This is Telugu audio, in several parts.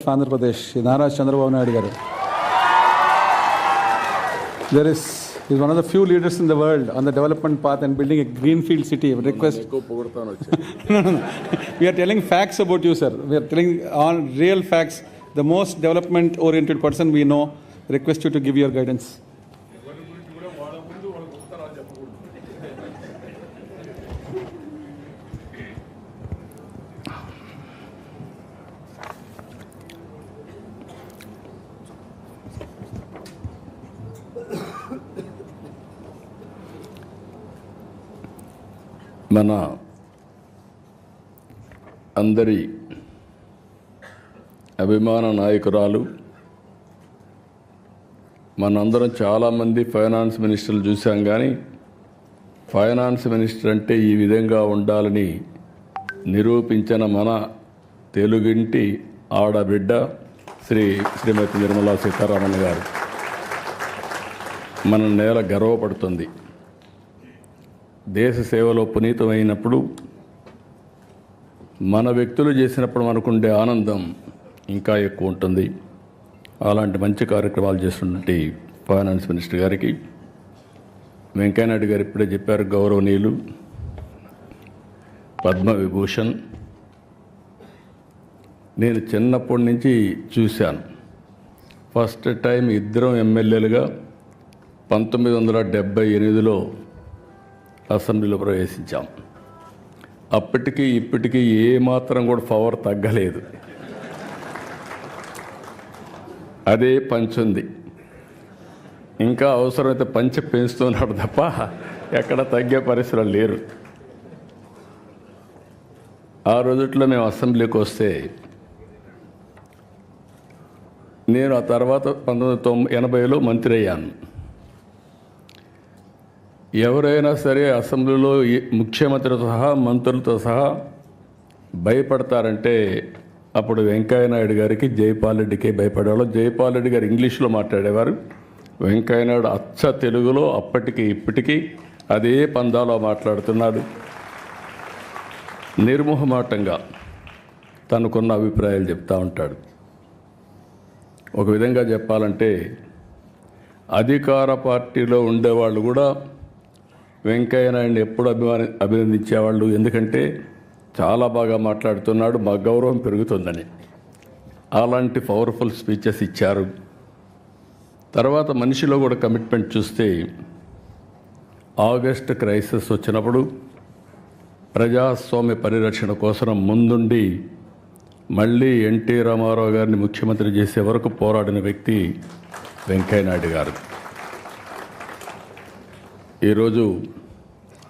Andhra Pradesh, Nara Chandrababu Naidu garu. He's one of the few leaders in the world on the development path and building a greenfield city. Request. No. We are telling facts about you, sir. We are telling on real facts. The most development-oriented person we know. Request you to give your guidance. మన అందరి అభిమాన నాయకురాలు, మనందరం చాలామంది ఫైనాన్స్ మినిస్టర్లు చూసాం, కానీ ఫైనాన్స్ మినిస్టర్ అంటే ఈ విధంగా ఉండాలని నిరూపించిన మన తెలుగింటి ఆడబిడ్డ శ్రీమతి నిర్మలా సీతారామన్ గారు మన నేల గర్వపడుతుంది. దేశ సేవలో పునీతమైనప్పుడు, మన వ్యక్తులు చేసినప్పుడు మనకుండే ఆనందం ఇంకా ఎక్కువ ఉంటుంది. అలాంటి మంచి కార్యక్రమాలు చేస్తున్నటువంటి ఫైనాన్స్ మినిస్టర్ గారికి, వెంకయ్యనాయుడు గారు ఇప్పుడే చెప్పారు, గౌరవనీయులు పద్మవిభూషణ్. నేను చిన్నప్పటి నుంచి చూశాను. ఫస్ట్ టైం ఇద్దరం ఎమ్మెల్యేలుగా 1978లో అసెంబ్లీలో ప్రవేశించాం. అప్పటికి ఇప్పటికీ ఏమాత్రం కూడా పవర్ తగ్గలేదు. అదే పంచుంది. ఇంకా అవసరమైతే పంచి పెంచుతున్నాడు తప్ప ఎక్కడ తగ్గే పరిస్థితులు లేరు. ఆ రోజుల్లో మేము అసెంబ్లీకి వస్తే, నేను ఆ తర్వాత 1980లో మంత్రి అయ్యాను. ఎవరైనా సరే అసెంబ్లీలో ముఖ్యమంత్రితో సహా మంత్రులతో సహా భయపడతారంటే అప్పుడు వెంకయ్యనాయుడు గారికి, జైపాల్ రెడ్డికి భయపడేవాళ్ళు. జైపాల్ రెడ్డి గారు ఇంగ్లీష్లో మాట్లాడేవారు, వెంకయ్యనాయుడు అచ్చ తెలుగులో అప్పటికి ఇప్పటికీ అదే పందాలో మాట్లాడుతున్నాడు. నిర్మోహమాటంగా తనకున్న అభిప్రాయాలు చెప్తూ ఉంటాడు. ఒక విధంగా చెప్పాలంటే అధికార పార్టీలో ఉండేవాళ్ళు కూడా వెంకయ్యనాయుడిని ఎప్పుడు అభినందించేవాళ్ళు. ఎందుకంటే చాలా బాగా మాట్లాడుతున్నాడు, మా గౌరవం పెరుగుతుందని. అలాంటి పవర్ఫుల్ స్పీచెస్ ఇచ్చారు. తర్వాత మనిషిలో కూడా కమిట్మెంట్ చూస్తే, ఆగస్ట్ క్రైసిస్ వచ్చినప్పుడు ప్రజాస్వామ్య పరిరక్షణ కోసం ముందుండి మళ్ళీ ఎన్టీ రామారావు గారిని ముఖ్యమంత్రి చేసే వరకు పోరాడిన వ్యక్తి వెంకయ్యనాయుడు గారు. ఈరోజు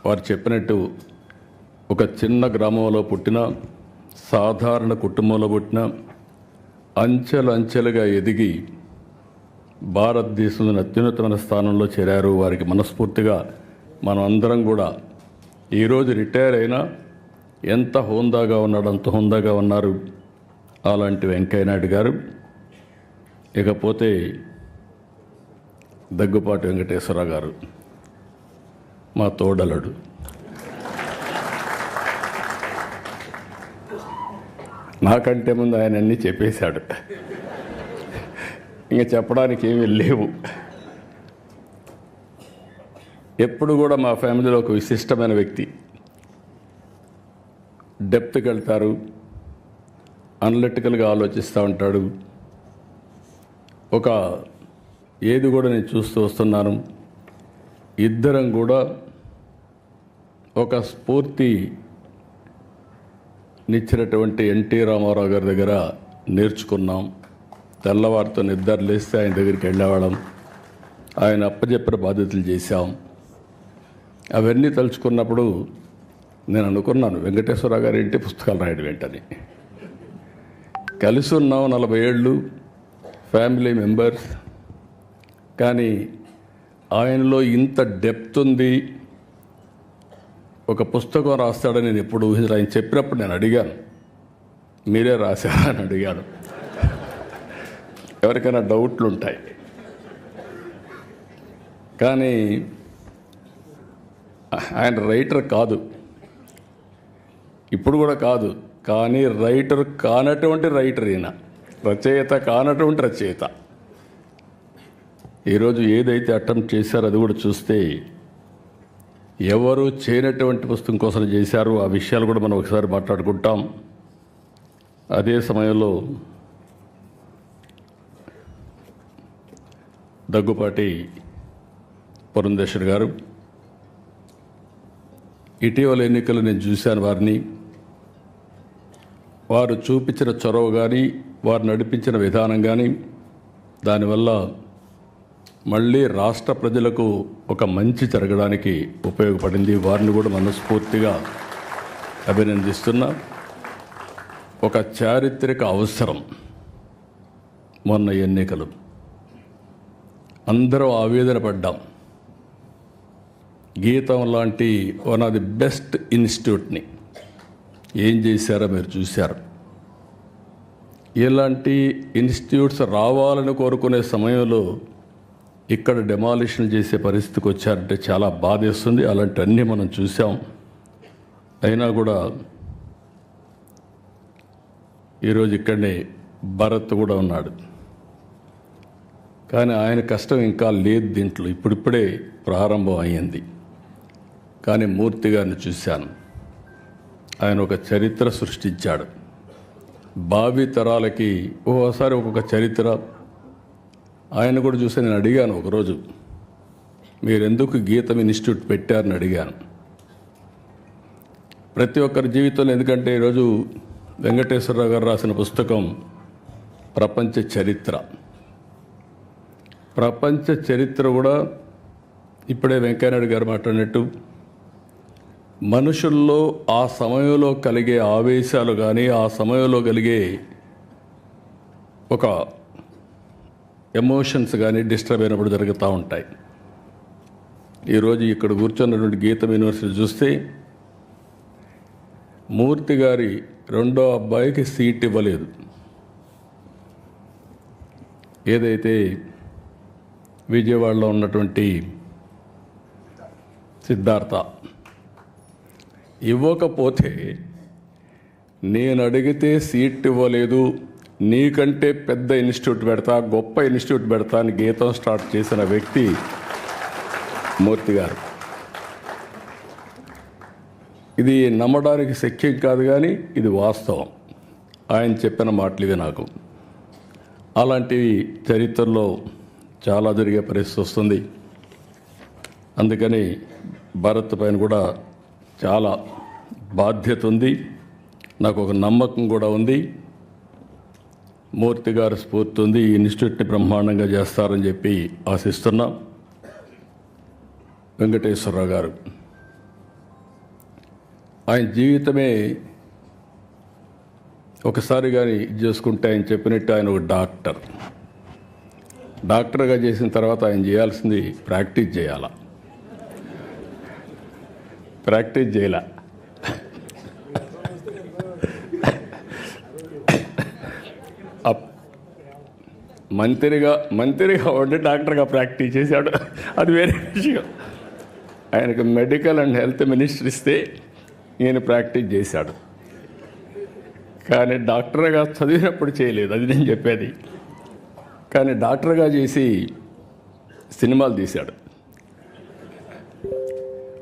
వారు చెప్పినట్టు ఒక చిన్న గ్రామంలో పుట్టిన, సాధారణ కుటుంబంలో పుట్టిన, అంచెలుగా ఎదిగి భారతదేశంలోని అత్యున్నతమైన స్థానంలో చేరారు. వారికి మనస్ఫూర్తిగా మనం అందరం కూడా, ఈరోజు రిటైర్ అయినా ఎంత హోందాగా ఉన్నాడు అంత హోందాగా ఉన్నారు అలాంటి వెంకయ్యనాయుడు గారు. ఇకపోతే దగ్గుపాటి వెంకటేశ్వరరావు గారు, మా తోడలుడు. నాకంటే ముందు ఆయన అన్నీ చెప్పేశాడు, ఇంకా చెప్పడానికి ఏమీ లేవు. ఎప్పుడు కూడా మా ఫ్యామిలీలో ఒక విశిష్టమైన వ్యక్తి. డెప్త్కి వెళ్తారు, అనలిటికల్గా ఆలోచిస్తూ ఉంటాడు. ఏది కూడా నేను చూస్తూ వస్తున్నాను, ఇద్దరం కూడా ఒక స్ఫూర్తినిచ్చినటువంటి ఎన్టీ రామారావు గారి దగ్గర నేర్చుకున్నాం. తెల్లవారితో నిద్ర లేస్తే ఆయన దగ్గరికి వెళ్ళేవాళ్ళం, ఆయన అప్పచెప్పిన బాధ్యతలు చేశాం. అవన్నీ తలుచుకున్నప్పుడు నేను అనుకున్నాను, వెంకటేశ్వరరావు గారి ఇంటి పుస్తకాలు రాయడం వెంటనే. కలిసి ఉన్నాం 40 ఏళ్ళు, ఫ్యామిలీ మెంబర్స్. కానీ ఆయనలో ఇంత డెప్త్ ఉంది, ఒక పుస్తకం రాస్తాడని నేను ఎప్పుడు ఊహించలేదు. ఆయన చెప్పినప్పుడు నేను అడిగాను, మీరే రాశారా అని అడిగాను. ఎవరికైనా డౌట్లు ఉంటాయి, కానీ ఆయన రైటర్ కాదు, ఇప్పుడు కూడా కాదు, కానీ రైటర్ కానటువంటి రైటర్ ఈయన. రచయిత కానటువంటి రచయిత. ఈరోజు ఏదైతే అటెంప్ట్ చేశారో అది కూడా చూస్తే ఎవరు చేయనటువంటి పుస్తకం కోసం చేశారు. ఆ విషయాలు కూడా మనం ఒకసారి మాట్లాడుకుంటాం. అదే సమయంలో దగ్గుపాటి పురంధేశ్వర్ గారు, ఇటీవల ఎన్నికలు నేను చూశాను వారిని. వారు చూపించిన చొరవ కానీ, వారు నడిపించిన విధానం కానీ, దానివల్ల మళ్ళీ రాష్ట్ర ప్రజలకు ఒక మంచి జరగడానికి ఉపయోగపడింది. వారిని కూడా మనస్ఫూర్తిగా అభినందిస్తున్నా. ఒక చారిత్రక అవసరం మొన్న ఎన్నికలు. అందరూ ఆవేదన పడ్డాం. గీతం లాంటి వన్ ఆఫ్ ది బెస్ట్ ఇన్స్టిట్యూట్ని ఏం చేశారో మీరు చూశారు. ఇలాంటి ఇన్స్టిట్యూట్స్ రావాలని కోరుకునే సమయంలో ఇక్కడ డెమాలిషన్ చేసే పరిస్థితికి వచ్చారంటే చాలా బాధేస్తుంది. అలాంటివన్నీ మనం చూసాం. అయినా కూడా ఈరోజు ఇక్కడనే భరత్ కూడా ఉన్నాడు. కానీ ఆయన కష్టం ఇంకా లేదు దీంట్లో, ఇప్పుడిప్పుడే ప్రారంభం అయ్యింది. కానీ మూర్తి గారిని చూశాను. ఆయన ఒక చరిత్ర సృష్టించాడు. భావి తరాలకి ఓసారి ఒక్కొక్క చరిత్ర. ఆయన కూడా చూసి నేను అడిగాను ఒకరోజు, మీరెందుకు గీతం ఇన్స్టిట్యూట్ పెట్టారని అడిగాను. ప్రతి ఒక్కరి జీవితంలో, ఎందుకంటే ఈరోజు వెంకటేశ్వరరావు గారు రాసిన పుస్తకం ప్రపంచ చరిత్ర. ప్రపంచ చరిత్ర కూడా ఇప్పుడే వెంకయ్యనాయుడు గారు మాట్లాడినట్టు మనుషుల్లో ఆ సమయంలో కలిగే ఆవేశాలు కానీ, ఆ సమయంలో కలిగే ఒక ఎమోషన్స్ కానీ డిస్టర్బ్ అయినప్పుడు జరుగుతూ ఉంటాయి. ఈరోజు ఇక్కడ కూర్చున్నటువంటి గీతం యూనివర్సిటీ చూస్తే మూర్తి గారి రెండో అబ్బాయికి సీట్ ఇవ్వలేదు. ఏదైతే విజయవాడలో ఉన్నటువంటి సిద్ధార్థ ఇవ్వకపోతే, నేను అడిగితే సీట్ ఇవ్వలేదు, నీకంటే పెద్ద ఇన్స్టిట్యూట్ పెడతా, గొప్ప ఇన్స్టిట్యూట్ పెడతా అని గీతం స్టార్ట్ చేసిన వ్యక్తి మూర్తి గారు. ఇది నమ్మడానికి శక్యం కాదు, కానీ ఇది వాస్తవం. ఆయన చెప్పిన మాటలు ఇవి. నాకు అలాంటివి చరిత్రలో చాలా జరిగే పరిస్థితి వస్తుంది. అందుకని భారత్ పైన కూడా చాలా బాధ్యత ఉంది. నాకు ఒక నమ్మకం కూడా ఉంది. మూర్తి గారి స్ఫూర్తి ఉంది. ఈ ఇన్స్టిట్యూట్ని బ్రహ్మాండంగా చేస్తారని చెప్పి ఆశిస్తున్నాం. వెంకటేశ్వరరావు గారు, ఆయన జీవితమే ఒకసారి కానీ ఇది చేసుకుంటే, ఆయన చెప్పినట్టు ఆయన ఒక డాక్టర్గా చేసిన తర్వాత ఆయన చేయాల్సింది ప్రాక్టీస్ చేయాల. ప్రాక్టీస్ చేయాల. మంత్రిగా ఉండి డాక్టర్గా ప్రాక్టీస్ చేశాడు, అది వేరే విషయం. ఆయనకు మెడికల్ అండ్ హెల్త్ మినిస్టర్ ఇస్తే ఈయన ప్రాక్టీస్ చేశాడు. కానీ డాక్టర్గా చదివినప్పుడు చేయలేదు, అది నేను చెప్పేది. కానీ డాక్టర్గా చేసి సినిమాలు తీశాడు.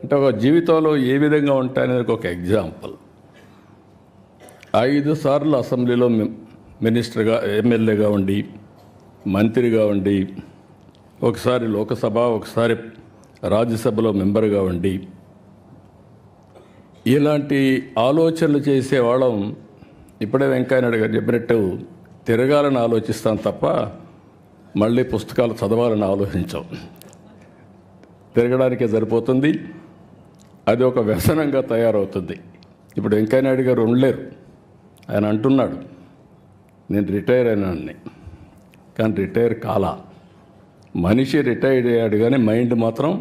అంటే ఒక జీవితంలో ఏ విధంగా ఉంటాయనేది ఒక ఎగ్జాంపుల్. 5 సార్లు అసెంబ్లీలో మినిస్టర్గా, ఎమ్మెల్యేగా ఉండి, మంత్రిగా ఉండి, ఒకసారి లోకసభ, ఒకసారి రాజ్యసభలో మెంబర్గా ఉండి, ఇలాంటి ఆలోచనలు చేసేవాళ్ళం. ఇప్పుడే వెంకయ్యనాయుడు గారు చెప్పినట్టు తిరగాలని ఆలోచిస్తాం తప్ప మళ్ళీ పుస్తకాలు చదవాలని ఆలోచించాం. తిరగడానికే సరిపోతుంది. అది ఒక వ్యసనంగా తయారవుతుంది. ఇప్పుడు వెంకయ్యనాయుడు గారు ఉండలేరు. ఆయన అంటున్నాడు, నేను రిటైర్ అయినాన్ని. కానీ రిటైర్ కాలా. మనిషి రిటైర్ అయ్యాడు, కానీ మైండ్ మాత్రం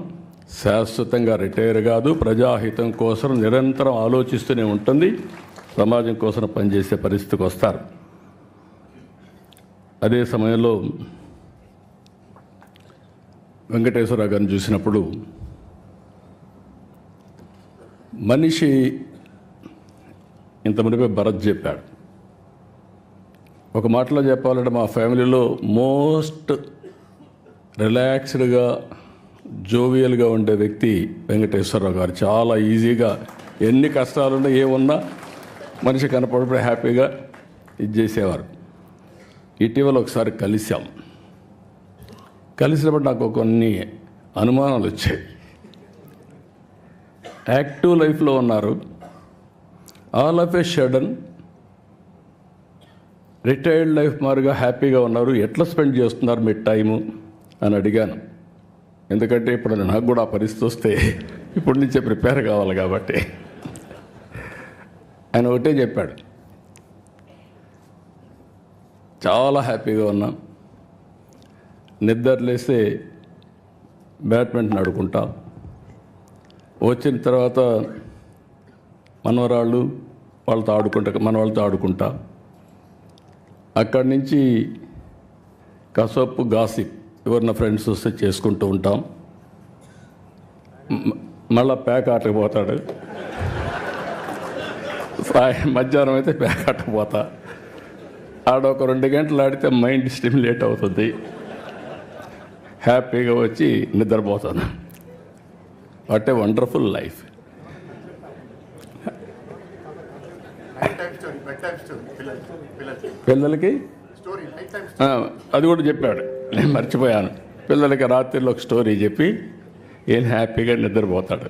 శాశ్వతంగా రిటైర్ కాదు. ప్రజాహితం కోసం నిరంతరం ఆలోచిస్తూనే ఉంటుంది. సమాజం కోసం పనిచేసే పరిస్థితికి వస్తారు. అదే సమయంలో వెంకటేశ్వరరావు గారిని చూసినప్పుడు మనిషి ఇంత మునిపే భరత్ చెప్పాడు, ఒక మాటలో చెప్పాలంటే మా ఫ్యామిలీలో మోస్ట్ రిలాక్స్డ్గా జోవియల్గా ఉండే వ్యక్తి వెంకటేశ్వరరావు గారు. చాలా ఈజీగా ఎన్ని కష్టాలున్నా ఏమున్నా మనిషి కనపడినప్పుడు హ్యాపీగా ఇది చేసేవారు. ఇటీవల ఒకసారి కలిసినప్పుడు నాకు కొన్ని అనుమానాలు వచ్చాయి. యాక్టివ్ లైఫ్లో ఉన్నారు, all of A sudden retired life మారుగా హ్యాపీగా ఉన్నారు, ఎట్లా స్పెండ్ చేస్తున్నారు మీ టైము అని అడిగాను. ఎందుకంటే ఇప్పుడు నాకు కూడా ఆ పరిస్థితి వస్తే ఇప్పటి నుంచే ప్రిపేర్ కావాలి కాబట్టి. ఆయన ఒకటే చెప్పాడు, చాలా హ్యాపీగా ఉన్నా, నిద్రలేస్తే బ్యాడ్మింటన్ ఆడుకుంటా, వచ్చిన తర్వాత మనవరాళ్ళు వాళ్ళతో ఆడుకుంటా, అక్కడి నుంచి కసపు గాసిప్ ఎవరిన ఫ్రెండ్స్ వస్తే చేసుకుంటూ ఉంటాం. మళ్ళా ప్యాక్ ఆటకు పోతాడు, మధ్యాహ్నం అయితే ప్యాక్ ఆటకు పోతా, ఆడొక 2 గంటలు ఆడితే మైండ్ స్టిమ్యులేట్ అవుతుంది, హ్యాపీగా వచ్చి నిద్రపోతాను. What a wonderful life. పిల్లలకి అది కూడా చెప్పాడు, నేను మర్చిపోయాను. పిల్లలకి రాత్రిలో ఒక స్టోరీ చెప్పి ఏం హ్యాపీగా నిద్రపోతాడు.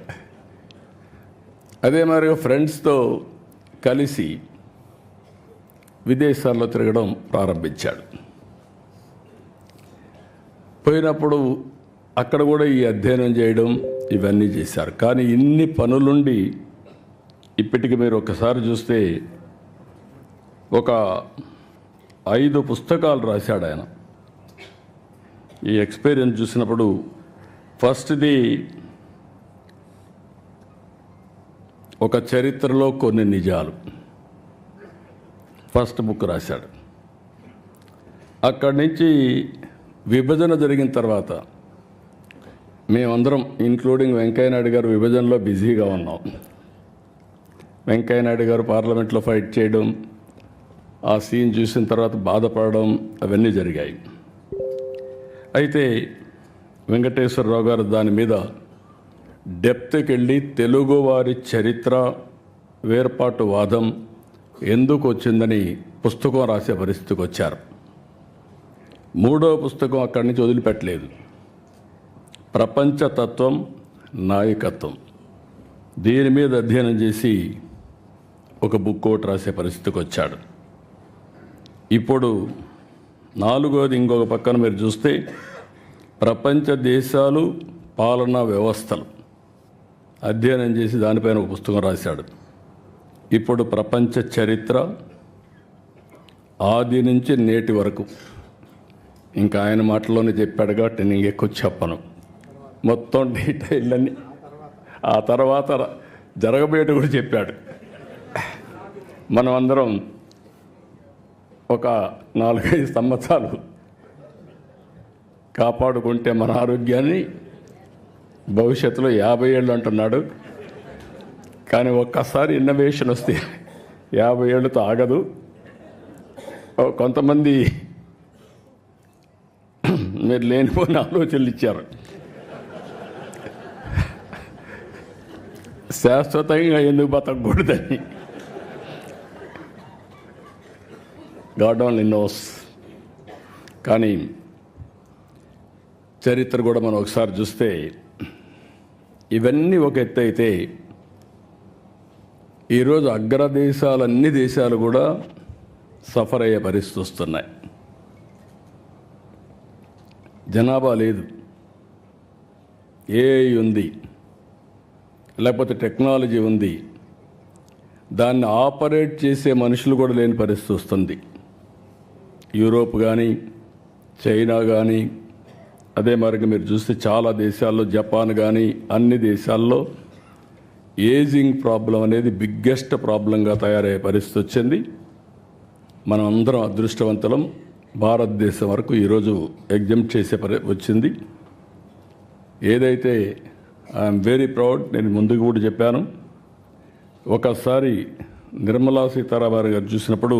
అదే మరి ఫ్రెండ్స్తో కలిసి విదేశాల్లో తిరగడం ప్రారంభించాడు. పోయినప్పుడు అక్కడ కూడా ఈ అధ్యయనం చేయడం ఇవన్నీ చేశారు. కానీ ఇన్ని పనులుండి ఇప్పటికి మీరు ఒకసారి చూస్తే ఒక 5 పుస్తకాలు రాశాడు ఆయన. ఈ ఎక్స్పీరియన్స్ చూసినప్పుడు ఫస్ట్ది ఒక చరిత్రలో కొన్ని నిజాలు, ఫస్ట్ బుక్ రాశాడు. అక్కడి నుంచి విభజన జరిగిన తర్వాత మేమందరం ఇంక్లూడింగ్ వెంకయ్యనాయుడు గారు విభజనలో బిజీగా ఉన్నాం. వెంకయ్యనాయుడు గారు పార్లమెంట్లో ఫైట్ చేయడం, ఆ సీన్ చూసిన తర్వాత బాధపడడం అవన్నీ జరిగాయి. అయితే వెంకటేశ్వరరావు గారు దాని మీద డెప్త్కి వెళ్ళి తెలుగువారి చరిత్ర వేర్పాటు వాదం ఎందుకు వచ్చిందని పుస్తకం రాసే పరిస్థితికి వచ్చారు. 3వ పుస్తకం అక్కడి నుంచి వదిలిపెట్టలేదు, ప్రపంచతత్వం నాయకత్వం. దీని మీద అధ్యయనం చేసి ఒక బుక్ ఒకటి రాసే పరిస్థితికి వచ్చాడు. ఇప్పుడు 4వది ఇంకొక పక్కన మీరు చూస్తే ప్రపంచ దేశాలు పాలనా వ్యవస్థలు అధ్యయనం చేసి దానిపైన ఒక పుస్తకం రాశాడు. ఇప్పుడు ప్రపంచ చరిత్ర ఆది నుంచి నేటి వరకు, ఇంకా ఆయన మాటల్లోనే చెప్పాడు కాబట్టి నేను ఎక్కువ చెప్పను, మొత్తం డీటెయిల్ అన్ని ఆ తర్వాత జరగబోయేట కూడా చెప్పాడు. మనం అందరం ఒక 4-5 సంవత్సరాలు కాపాడుకుంటే మన ఆరోగ్యాన్ని భవిష్యత్తులో 50 ఏళ్ళు అంటున్నాడు. కానీ ఒక్కసారి ఇన్నోవేషన్ వస్తే 50 ఏళ్ళతో ఆగదు. కొంతమంది మీరు లేనిపోయిన ఆలోచనలు ఇచ్చారు. శాశ్వతంగా ఎందుకు బతకూడదని. God only knows. కానీ చరిత్ర కూడా మనం ఒకసారి చూస్తే ఇవన్నీ ఒక ఎత్తు అయితే ఈరోజు అన్ని దేశాలు కూడా సఫర్ అయ్యే పరిస్థితి వస్తున్నాయి. జనాభా లేదు, ఏఐ ఉంది, లేకపోతే టెక్నాలజీ ఉంది, దాన్ని ఆపరేట్ చేసే మనుషులు కూడా లేని పరిస్థితి వస్తుంది. యూరోప్ కానీ చైనా కానీ అదే మరిగా మీరు చూస్తే చాలా దేశాల్లో, జపాన్ కానీ అన్ని దేశాల్లో ఏజింగ్ ప్రాబ్లం అనేది బిగ్గెస్ట్ ప్రాబ్లంగా తయారయ్యే పరిస్థితి వచ్చింది. మనం అందరం అదృష్టవంతులం. భారతదేశం వరకు ఈరోజు ఎగ్జామ్ చేసే వచ్చింది. ఏదైతే ఐఎమ్ వెరీ ప్రౌడ్, నేను ముందుకు కూడా చెప్పాను. ఒకసారి నిర్మలా సీతారామన్ గారు చూసినప్పుడు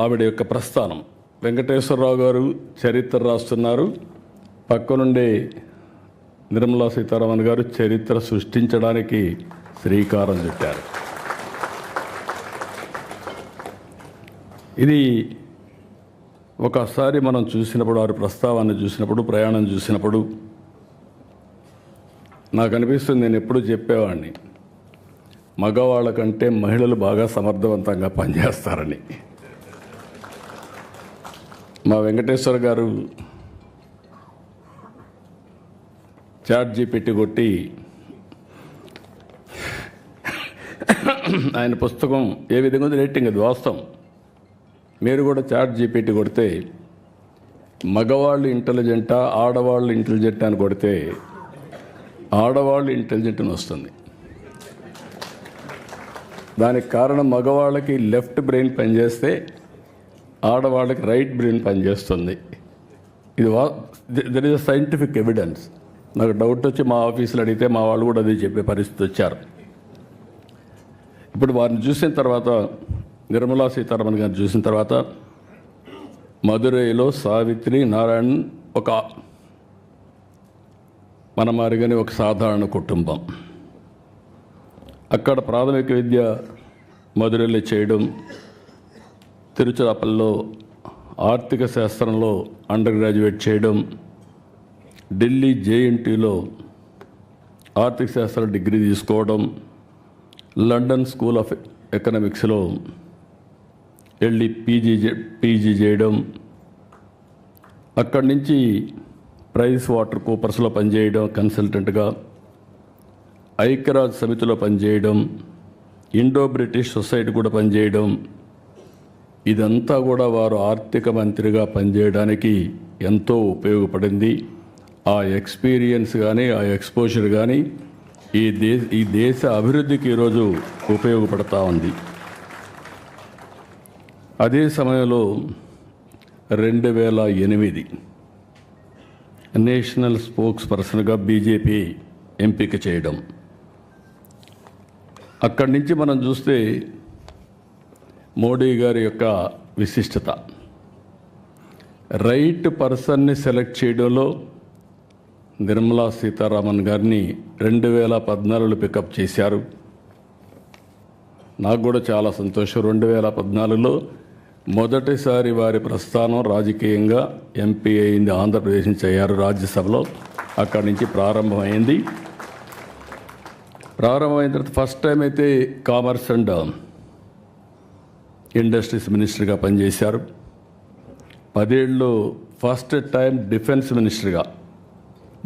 ఆవిడ యొక్క ప్రస్థానం. వెంకటేశ్వరరావు గారు చరిత్ర రాస్తున్నారు, పక్కనుండే నిర్మలా సీతారామన్ గారు చరిత్ర సృష్టించడానికి శ్రీకారం చుట్టారు. ఇది ఒకసారి మనం చూసినప్పుడు, వారి ప్రస్తావాన్ని చూసినప్పుడు, ప్రయాణం చూసినప్పుడు నాకు అనిపిస్తుంది, నేను ఎప్పుడూ చెప్పేవాడిని, మగవాళ్ళ కంటే మహిళలు బాగా సమర్థవంతంగా పనిచేస్తారని. మా వెంకటేశ్వర గారు ChatGPT కొట్టి ఆయన పుస్తకం ఏ విధంగా ఉంది రేటింగ్, అది వాస్తవం. మీరు కూడా ChatGPT కొడితే మగవాళ్ళు ఇంటెలిజెంటా ఆడవాళ్ళు ఇంటెలిజెంటా అని కొడితే ఆడవాళ్ళు ఇంటెలిజెంట్ అని వస్తుంది. దానికి కారణం మగవాళ్ళకి లెఫ్ట్ బ్రెయిన్ పనిచేస్తే ఆడవాళ్ళకి రైట్ బ్రెయిన్ పనిచేస్తుంది. ఇది there is a scientific evidence. నాకు డౌట్ వచ్చి మా ఆఫీసులో అడిగితే మా వాళ్ళు కూడా అది చెప్పే పరిస్థితి వచ్చారు. ఇప్పుడు వారిని చూసిన తర్వాత, నిర్మలా సీతారామన్ గారిని చూసిన తర్వాత, మదురైలో సావిత్రి నారాయణ్ ఒక మన మారిగానే ఒక సాధారణ కుటుంబం. అక్కడ ప్రాథమిక విద్య మదురైలో చేయడం, తిరుచిరాపల్లిలో ఆర్థిక శాస్త్రంలో అండర్ గ్రాడ్యుయేట్ చేయడం, ఢిల్లీ JNTలో ఆర్థిక శాస్త్ర డిగ్రీ తీసుకోవడం, లండన్ స్కూల్ ఆఫ్ ఎకనామిక్స్లో వెళ్ళి పీజీ చేయడం, అక్కడి నుంచి ప్రైస్ వాటర్ కూపర్స్లో పనిచేయడం కన్సల్టెంట్గా, ఐక్యరాజ్య సమితిలో పనిచేయడం, ఇండో బ్రిటిష్ సొసైటీ కూడా పనిచేయడం. ఇదంతా కూడా వారు ఆర్థిక మంత్రిగా పనిచేయడానికి ఎంతో ఉపయోగపడింది. ఆ ఎక్స్పీరియన్స్ కానీ, ఆ ఎక్స్పోజర్ కానీ ఈ దేశ అభివృద్ధికి ఈరోజు ఉపయోగపడతా ఉంది. అదే సమయంలో 2008 నేషనల్ స్పోక్స్ పర్సన్గా బీజేపీ ఎంపిక చేయడం. అక్కడి నుంచి మనం చూస్తే మోడీ గారి యొక్క విశిష్టత, రైట్ పర్సన్ని సెలెక్ట్ చేయడంలో నిర్మలా సీతారామన్ గారిని 2014లో పికప్ చేశారు. నాకు కూడా చాలా సంతోషం. 2014లో మొదటిసారి వారి ప్రస్థానం రాజకీయంగా ఎంపీ అయింది. ఆంధ్రప్రదేశ్ నుంచి అయ్యారు రాజ్యసభలో. అక్కడి నుంచి ప్రారంభమైంది. ప్రారంభమైన తర్వాత ఫస్ట్ టైం అయితే కామర్స్ అండ్ ఇండస్ట్రీస్ మినిస్టర్గా పనిచేశారు. 10 ఏళ్ళు ఫస్ట్ టైం డిఫెన్స్ మినిస్టర్గా,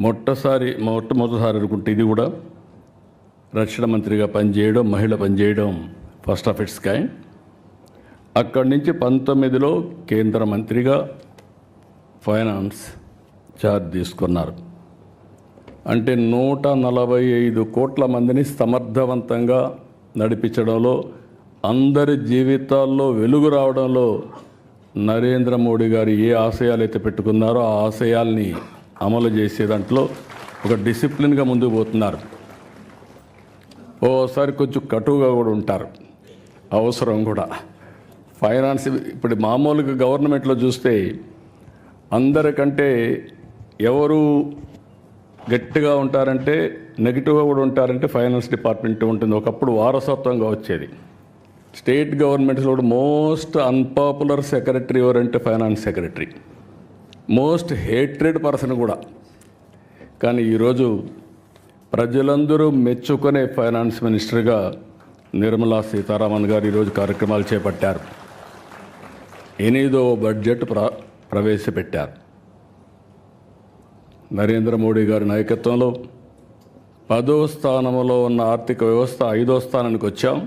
మొట్టమొదటిసారి అనుకుంటే ఇది కూడా రక్షణ మంత్రిగా పనిచేయడం, మహిళ పనిచేయడం ఫస్ట్ ఆఫ్ ఇట్స్ కైండ్. అక్కడి నుంచి 19లో కేంద్ర మంత్రిగా ఫైనాన్స్ ఛార్జ్ తీసుకున్నారు. అంటే 145 కోట్ల మందిని సమర్థవంతంగా నడిపించడంలో, అందరి జీవితాల్లో వెలుగు రావడంలో నరేంద్ర మోడీ గారు ఏ ఆశయాలు అయితే పెట్టుకున్నారో ఆ ఆశయాల్ని అమలు చేసే దాంట్లో ఒక డిసిప్లిన్గా ముందుకు పోతున్నారు. ఓసారి కొంచెం కటువుగా కూడా ఉంటారు, అవసరం కూడా. ఫైనాన్స్ ఇప్పుడు మామూలుగా గవర్నమెంట్లో చూస్తే అందరికంటే ఎవరు గట్టిగా ఉంటారంటే, నెగిటివ్గా కూడా ఉంటారంటే ఫైనాన్స్ డిపార్ట్మెంట్ ఉంటుంది. ఒకప్పుడు వారసత్వంగా వచ్చేది. స్టేట్ గవర్నమెంట్స్లో కూడా మోస్ట్ అన్పాపులర్ సెక్రటరీ ఎవరంటే finance secretary, most hatred person కూడా. కానీ ఈరోజు ప్రజలందరూ మెచ్చుకునే ఫైనాన్స్ మినిస్టర్గా నిర్మలా సీతారామన్ గారు ఈరోజు కార్యక్రమాలు చేపట్టారు. 8వ బడ్జెట్ ప్రవేశపెట్టారు. నరేంద్ర మోడీ గారి నాయకత్వంలో 10వ స్థానంలో ఉన్న ఆర్థిక వ్యవస్థ 5వ స్థానానికి వచ్చాం.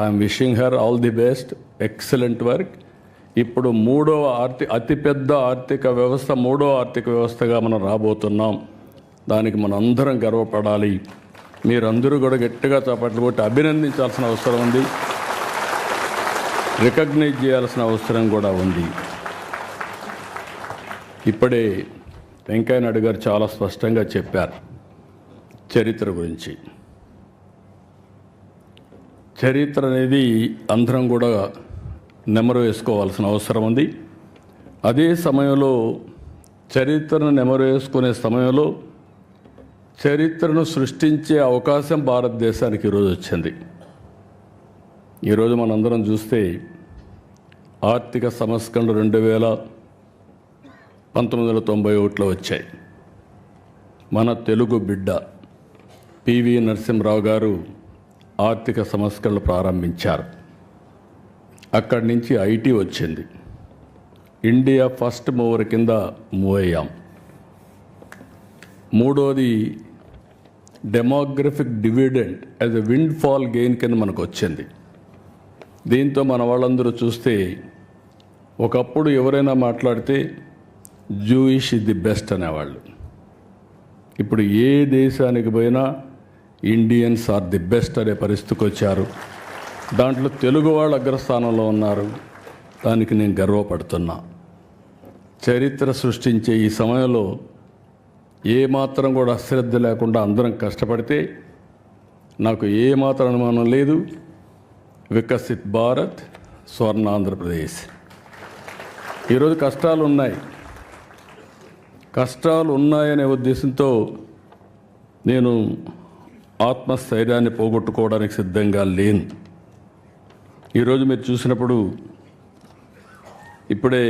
I'm wishing her all the best, excellent work. ఇప్పుడు అతిపెద్ద ఆర్థిక వ్యవస్థ, 3వ ఆర్థిక వ్యవస్థగా మనం రాబోతున్నాం. దానికి మనం అందరం గర్వపడాలి. మీరందరూ కూడా గట్టిగా చప్పట్లు కొట్టి అభినందించాల్సిన అవసరం ఉంది, రికగ్నైజ్ చేయాల్సిన అవసరం కూడా ఉంది. ఇప్పుడే వెంకయ్య నాయుడు గారు చాలా స్పష్టంగా చెప్పారు చరిత్ర గురించి. చరిత్ర అనేది అందరం కూడా నెమరు వేసుకోవాల్సిన అవసరం ఉంది. అదే సమయంలో చరిత్రను నెమరు వేసుకునే సమయంలో చరిత్రను సృష్టించే అవకాశం భారతదేశానికి ఈరోజు వచ్చింది. ఈరోజు మనందరం చూస్తే ఆర్థిక సంస్కరణలు 1991లో వచ్చాయి. మన తెలుగు బిడ్డ పివి నరసింహరావు గారు ఆర్థిక సంస్కరణలు ప్రారంభించారు. అక్కడి నుంచి ఐటీ వచ్చింది. ఇండియా ఫస్ట్ మూవర్ కింద మూవ్ అయ్యాం. మూడోది demographic dividend as a wind fall gain కింద మనకు వచ్చింది. దీంతో మన వాళ్ళందరూ చూస్తే ఒకప్పుడు ఎవరైనా మాట్లాడితే జూయిష్ ఇస్ ది బెస్ట్ అనేవాళ్ళు. ఇప్పుడు ఏ దేశానికి పోయినా ఇండియన్స్ ఆర్ ది బెస్ట్ అనే పరిస్థితికి వచ్చారు. దాంట్లో తెలుగు వాళ్ళు అగ్రస్థానంలో ఉన్నారు. దానికి నేను గర్వపడుతున్నా. చరిత్ర సృష్టించే ఈ సమయంలో ఏమాత్రం కూడా అశ్రద్ధ లేకుండా అందరం కష్టపడితే నాకు ఏమాత్రం అనుమానం లేదు, వికసిత్ భారత్, స్వర్ణ ఆంధ్రప్రదేశ్. ఈరోజు కష్టాలు ఉన్నాయనే ఉద్దేశంతో నేను ఆత్మస్థైర్యాన్ని పోగొట్టుకోవడానికి సిద్ధంగా లేను. ఈరోజు మీరు చూసినప్పుడు ఇప్పుడే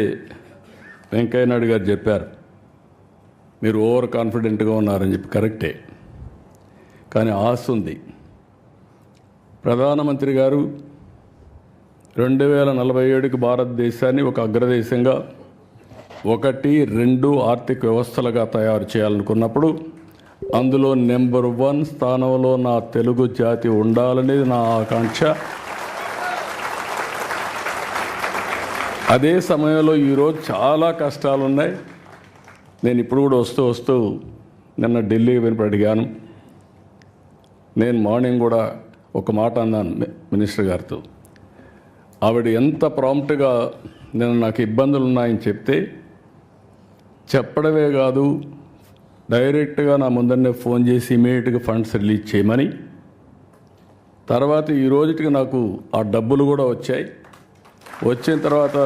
వెంకయ్య నాయుడు గారు చెప్పారు, మీరు ఓవర్ కాన్ఫిడెంట్గా ఉన్నారని చెప్పి. కరెక్టే, కానీ ఆశ ఉంది. ప్రధానమంత్రి గారు 2047కి భారతదేశాన్ని ఒక అగ్రదేశంగా 1-2 ఆర్థిక వ్యవస్థలుగా తయారు చేయాలనుకున్నప్పుడు అందులో నెంబర్ 1 స్థానంలో నా తెలుగు జాతి ఉండాలనేది నా ఆకాంక్ష. అదే సమయంలో ఈరోజు చాలా కష్టాలు ఉన్నాయి. నేను ఇప్పుడు కూడా వస్తూ నిన్న ఢిల్లీకి వెనుపడి అడిగాను. నేను మార్నింగ్ కూడా ఒక మాట అన్నాను మినిస్టర్ గారితో. ఆవిడ ఎంత ప్రాంప్ట్గా నేను నాకు ఇబ్బందులు ఉన్నాయని చెప్తే, చెప్పడమే కాదు డైరెక్ట్గా నా ముందరనే ఫోన్ చేసి ఇమీడియట్గా ఫండ్స్ రిలీజ్ చేయమని. తర్వాత ఈ రోజుకి నాకు ఆ డబ్బులు కూడా వచ్చాయి. వచ్చిన తర్వాత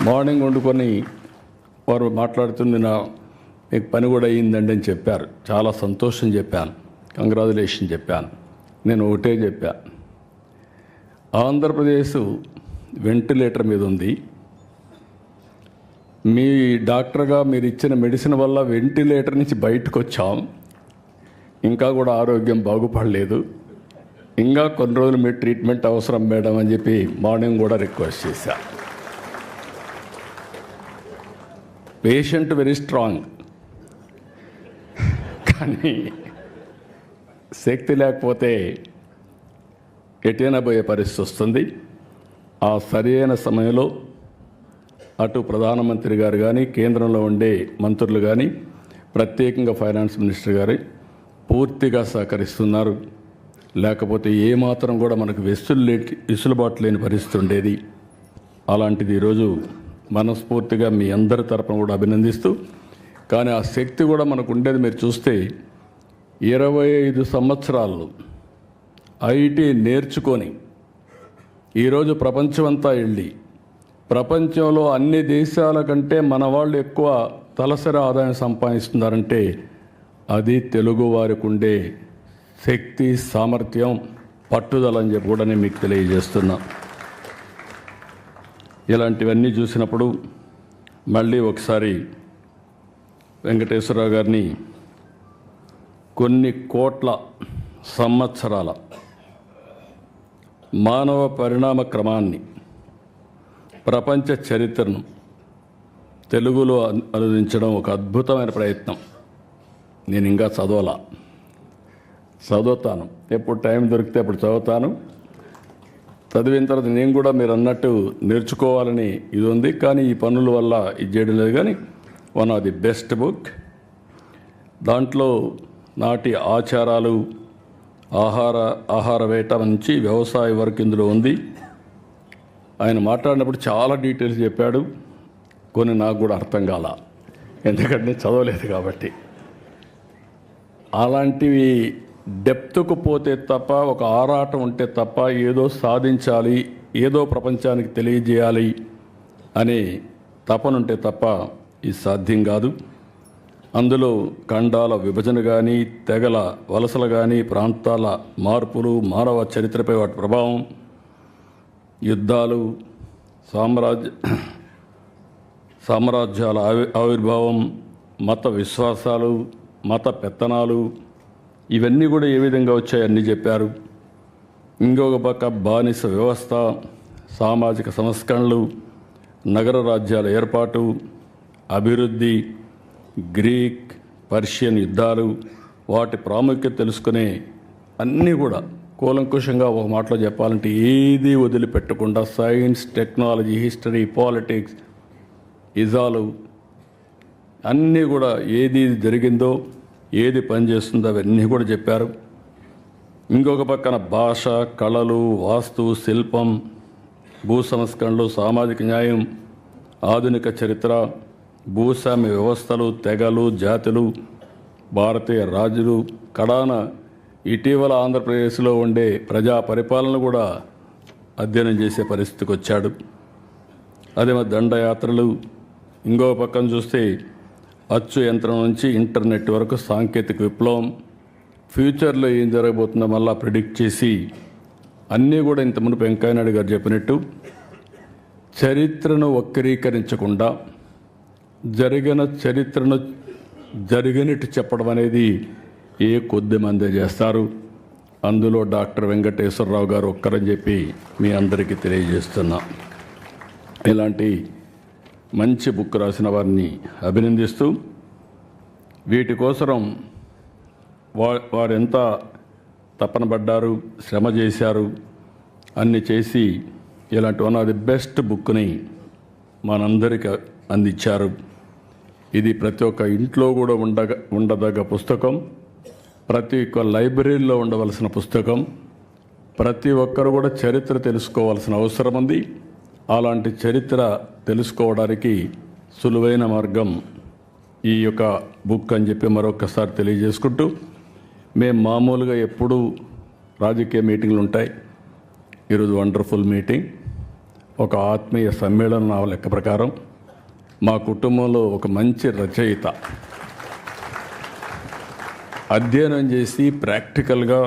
మార్నింగ్ వండుకొని వారు మాట్లాడుతుంది, మీకు పని కూడా అయ్యిందండి అని చెప్పారు. చాలా సంతోషం చెప్పాను, కంగ్రాచులేషన్ చెప్పాను. నేను ఒకటే చెప్పా, ఆంధ్రప్రదేశ్ వెంటిలేటర్ మీద ఉంది. మీ డాక్టర్గా మీరు ఇచ్చిన మెడిసిన్ వల్ల వెంటిలేటర్ నుంచి బయటకు వచ్చాం. ఇంకా కూడా ఆరోగ్యం బాగుపడలేదు. ఇంకా కొన్ని రోజులు మీ ట్రీట్మెంట్ అవసరం మేడం అని చెప్పి మార్నింగ్ కూడా రిక్వెస్ట్ చేశా. పేషెంట్ వెరీ స్ట్రాంగ్, కానీ శక్తి లేకపోతే ఎటైనా పోయే పరిస్థితి వస్తుంది. ఆ సరైన సమయంలో అటు ప్రధానమంత్రి గారు కానీ, కేంద్రంలో ఉండే మంత్రులు కానీ, ప్రత్యేకంగా ఫైనాన్స్ మినిస్టర్ గారు పూర్తిగా సహకరిస్తున్నారు. లేకపోతే ఏమాత్రం కూడా మనకు వెసులుబాటు లేని పరిస్థితి ఉండేది. అలాంటిది ఈరోజు మనస్ఫూర్తిగా మీ అందరి తరపున కూడా అభినందిస్తూ, కానీ ఆ శక్తి కూడా మనకు ఉండేది. మీరు చూస్తే 25 సంవత్సరాలు ఐటీ నేర్చుకొని ఈరోజు ప్రపంచమంతా వెళ్ళి ప్రపంచంలో అన్ని దేశాల కంటే మన వాళ్ళు ఎక్కువ తలసరి ఆదాయం సంపాదిస్తున్నారంటే అది తెలుగు వారికి ఉండే శక్తి, సామర్థ్యం, పట్టుదల అని చెప్పి కూడా నేను మీకు తెలియజేస్తున్నా. ఇలాంటివన్నీ చూసినప్పుడు మళ్ళీ ఒకసారి వెంకటేశ్వరరావు గారిని కొన్ని కోట్ల సంవత్సరాల మానవ పరిణామ క్రమాన్ని, ప్రపంచ చరిత్రను తెలుగులో అనువదించడం ఒక అద్భుతమైన ప్రయత్నం. నేను ఇంకా చదువుతాను, ఎప్పుడు టైం దొరికితే అప్పుడు చదువుతాను. చదివిన తర్వాత నేను కూడా మీరు అన్నట్టు నేర్చుకోవాలని ఇది ఉంది. కానీ ఈ పనుల వల్ల ఇది చేయడం లేదు. కానీ one of the best book. దాంట్లో నాటి ఆచారాలు, ఆహార వేట నుంచి వ్యవసాయ వరకు ఇందులో ఉంది. ఆయన మాట్లాడినప్పుడు చాలా డీటెయిల్స్ చెప్పాడు. కొన్ని నాకు కూడా అర్థం కాల, ఎందుకంటే నేను చదవలేదు కాబట్టి. అలాంటివి డెప్త్కు పోతే తప్ప, ఒక ఆరాటం ఉంటే తప్ప ఏదో సాధించాలి, ఏదో ప్రపంచానికి తెలియజేయాలి అనే తపనుంటే తప్ప ఇది సాధ్యం కాదు. అందులో ఖండాల విభజన కానీ, తెగల వలసలు కానీ, ప్రాంతాల మార్పులు, మానవ చరిత్రపై వాటి ప్రభావం, యుద్ధాలు, సామ్రాజ్యాల ఆవిర్భావం, మత విశ్వాసాలు, మత పెత్తనాలు, ఇవన్నీ కూడా ఏ విధంగా వచ్చాయన్నీ చెప్పారు. ఇంకొక పక్క బానిస వ్యవస్థ, సామాజిక సంస్కరణలు, నగర రాజ్యాల ఏర్పాటు, అభివృద్ధి, గ్రీక్ పర్షియన్ యుద్ధాలు, వాటి ప్రాముఖ్యత తెలుసుకునే అన్నీ కూడా కూలంకుషంగా ఒక మాటలో చెప్పాలంటే ఏది వదిలిపెట్టకుండా సైన్స్, టెక్నాలజీ, హిస్టరీ, పాలిటిక్స్, ఇజాలు అన్నీ కూడా ఏది జరిగిందో, ఏది పనిచేస్తుందో అవన్నీ కూడా చెప్పారు. ఇంకొక పక్కన భాష, కళలు, వాస్తు, శిల్పం, భూ సంస్కరణలు, సామాజిక న్యాయం, ఆధునిక చరిత్ర, భూస్వామ్య వ్యవస్థలు, తెగలు, జాతులు, భారతీయ రాజులు, కడాన ఇటీవల ఆంధ్రప్రదేశ్లో ఉండే ప్రజా పరిపాలన కూడా అధ్యయనం చేసే పరిస్థితికి వచ్చాడు. అదే మరి దండయాత్రలు, ఇంకో పక్కన చూస్తే అచ్చు యంత్రం నుంచి ఇంటర్నెట్ వరకు సాంకేతిక విప్లవం, ఫ్యూచర్లో ఏం జరగబోతుందో మళ్ళా ప్రిడిక్ట్ చేసి అన్నీ కూడా ఇంత మునుపు వెంకయ్యనాయుడు గారు చెప్పినట్టు చరిత్రను వక్రీకరించకుండా జరిగిన చరిత్రను జరిగినట్టు చెప్పడం అనేది ఏ కొద్ది మంది చేస్తారు. అందులో డాక్టర్ వెంకటేశ్వరరావు గారు ఒక్కరని చెప్పి మీ అందరికీ తెలియజేస్తున్నా. ఇలాంటి మంచి బుక్ రాసిన వారిని అభినందిస్తూ, వీటి కోసం వారెంత తపన పడ్డారు, శ్రమ చేశారు, అన్ని చేసి ఇలాంటి వన్ ఆఫ్ ది బెస్ట్ బుక్ని మనందరికీ అందించారు. ఇది ప్రతి ఒక్క ఇంట్లో కూడా ఉండదగ్గ పుస్తకం, ప్రతి ఒక్క లైబ్రరీలో ఉండవలసిన పుస్తకం. ప్రతి ఒక్కరు కూడా చరిత్ర తెలుసుకోవాల్సిన అవసరం ఉంది. అలాంటి చరిత్ర తెలుసుకోవడానికి సులువైన మార్గం ఈ యొక్క బుక్ అని చెప్పి మరొకసారి తెలియజేసుకుంటూ, మేము మామూలుగా ఎప్పుడూ రాజకీయ మీటింగ్లు ఉంటాయి. ఈరోజు వండర్ఫుల్ మీటింగ్, ఒక ఆత్మీయ సమ్మేళనం నా లెక్క ప్రకారం. మా కుటుంబంలో ఒక మంచి రచయిత అధ్యయనం చేసి ప్రాక్టికల్గా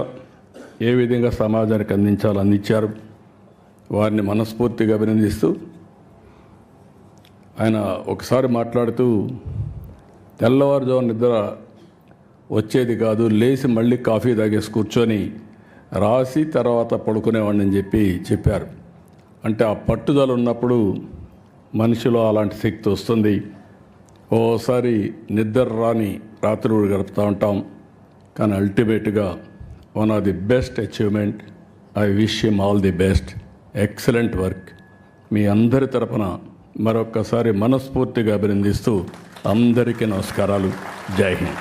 ఏ విధంగా సమాజానికి అందించాలో అందించారు. వారిని మనస్ఫూర్తిగా అభినందిస్తూ, ఆయన ఒకసారి మాట్లాడుతూ తెల్లవారుజాము నిద్ర వచ్చేది కాదు, లేచి మళ్ళీ కాఫీ తాగేసి కూర్చొని రాసి తర్వాత పడుకునేవాడిని అని చెప్పారు. అంటే ఆ పట్టుదల ఉన్నప్పుడు మనిషిలో అలాంటి శక్తి వస్తుంది. ఓసారి నిద్ర రాని రాత్రులు గడుపుతూ ఉంటాం, కానీ అల్టిమేట్గా one of the best achievement. I wish him all the best. Excellent work. మీ అందరి తరపున మరొక్కసారి మనస్ఫూర్తిగా అభినందిస్తూ అందరికీ నమస్కారాలు. జై హింద్.